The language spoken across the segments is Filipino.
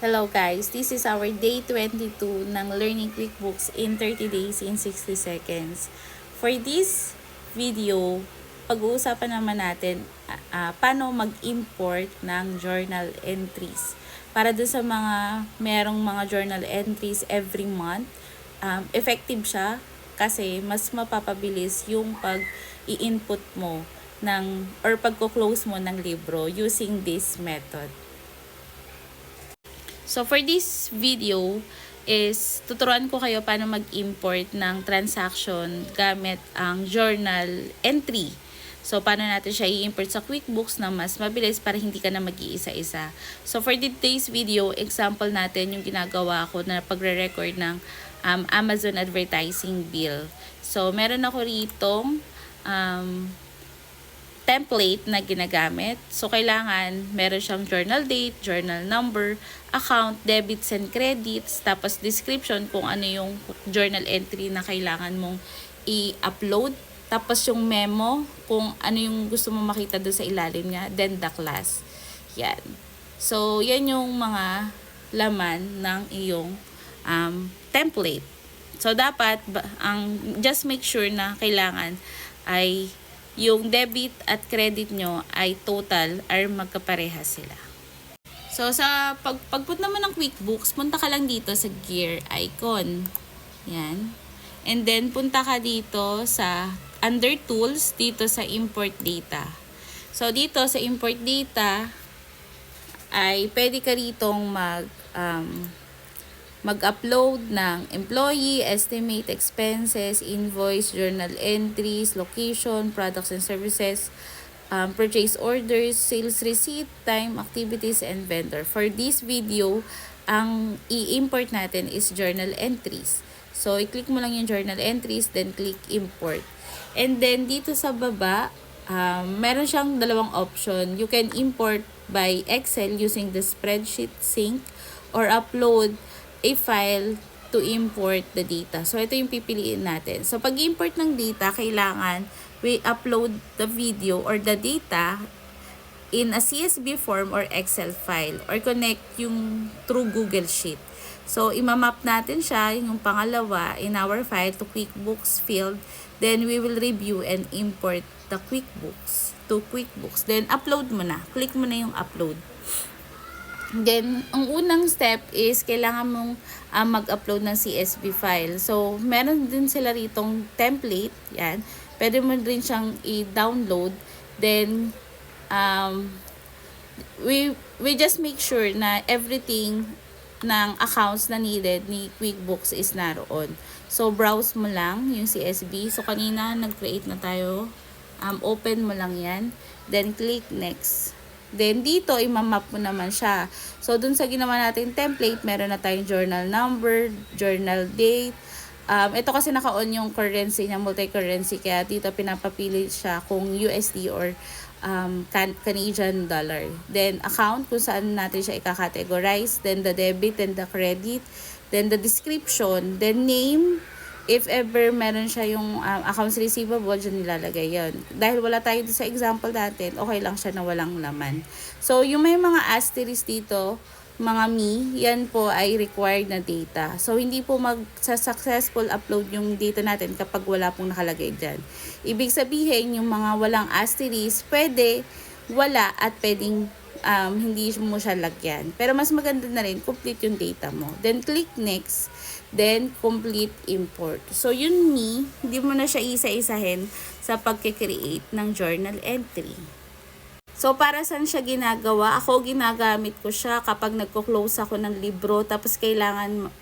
Hello guys, this is our day 22 ng Learning QuickBooks in 30 days in 60 seconds. For this video, pag-uusapan naman natin paano mag-import ng journal entries. Para dun sa mga merong mga journal entries every month, effective siya kasi mas mapapabilis yung pag-i-input mo or pagko-close mo ng libro using this method. So for this video is tuturuan ko kayo paano mag-import ng transaction gamit ang journal entry. So paano natin siya i-import sa QuickBooks na mas mabilis para hindi ka na mag-iisa-isa. So for today's video, example natin yung ginagawa ko na pagre-record ng Amazon advertising bill. So meron ako ritong template na ginagamit. So, kailangan meron siyang journal date, journal number, account, debits and credits, tapos description kung ano yung journal entry na kailangan mong i-upload, tapos yung memo kung ano yung gusto mo makita doon sa ilalim niya, then the class. Yan. So, yan yung mga laman ng iyong template. So, dapat, just make sure na kailangan ay yung debit at credit nyo ay total or magkaparehas sila. So, sa pagput naman ng QuickBooks, punta ka lang dito sa gear icon. Yan. And then, punta ka dito sa under tools, dito sa import data. So, dito sa import data, ay pwede ka ritong mag-upload ng employee, estimate expenses, invoice, journal entries, location, products and services, purchase orders, sales receipt, time, activities, and vendor. For this video, ang i-import natin is journal entries. So, i-click mo lang yung journal entries, then click import. And then, dito sa baba, meron siyang dalawang option. You can import by Excel using the spreadsheet sync or upload a file to import the data. So, ito yung pipiliin natin. So, pag-import ng data, kailangan we upload the video or the data in a CSV form or Excel file or connect yung through Google Sheet. So, imamap natin siya, yung pangalawa, in our file to QuickBooks field. Then, we will review and import the QuickBooks to QuickBooks. Then, upload mo na. Click mo na yung upload. Then, ang unang step is kailangan mong mag-upload ng CSV file. So, meron din sila ritong template. Yan. Pwede mo rin siyang i-download. Then, we just make sure na everything ng accounts na needed ni QuickBooks is naroon. So, browse mo lang yung CSV. So, kanina nag-create na tayo. Open mo lang yan. Then, click next. Then, dito, imamap mo naman siya. So, dun sa ginawa natin template, meron na tayong journal number, journal date. Ito kasi naka-on yung currency niya, multi-currency. Kaya dito pinapapili siya kung USD or Canadian dollar. Then, account, kung saan natin siya i-categorize. Then, the debit and the credit. Then, the description. Then, name. If ever meron siya yung accounts receivable, dyan nilalagay yun. Dahil wala tayo sa example natin, okay lang siya na walang laman. So, yung may mga asterisk dito, mga yan po ay required na data. So, hindi po successful upload yung data natin kapag wala pong nakalagay dyan. Ibig sabihin, yung mga walang asterisk, pwede wala at pwedeng hindi mo siya lagyan. Pero mas maganda na rin, complete yung data mo. Then, click next. Then, complete import. So, yun hindi mo na siya isa-isahin sa pagkikreate ng journal entry. So, para saan siya ginagawa? Ako, ginagamit ko siya kapag nagko-close ako ng libro, tapos kailangan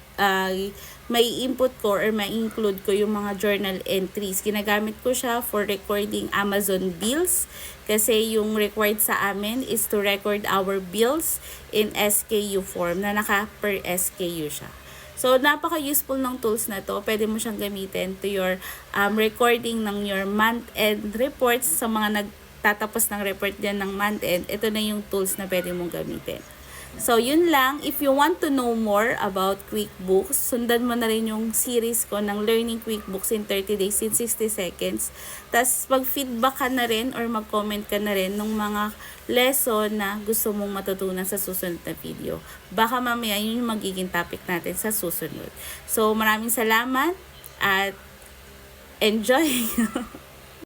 may input ko or may include ko yung mga journal entries. Ginagamit ko siya for recording Amazon bills kasi yung required sa amin is to record our bills in SKU form na naka per SKU siya. So, napaka-useful ng tools na to. Pwede mo siyang gamitin to your recording ng your month-end reports sa mga nagtatapos ng report dyan ng month-end. Ito na yung tools na pwede mong gamitin. So, yun lang. If you want to know more about QuickBooks, sundan mo na rin yung series ko ng Learning QuickBooks in 30 Days in 60 Seconds. Tapos, mag-feedback ka na rin or mag-comment ka na rin ng mga lesson na gusto mong matutunan sa susunod na video. Baka mamaya yun yung magiging topic natin sa susunod. So, maraming salamat at enjoy!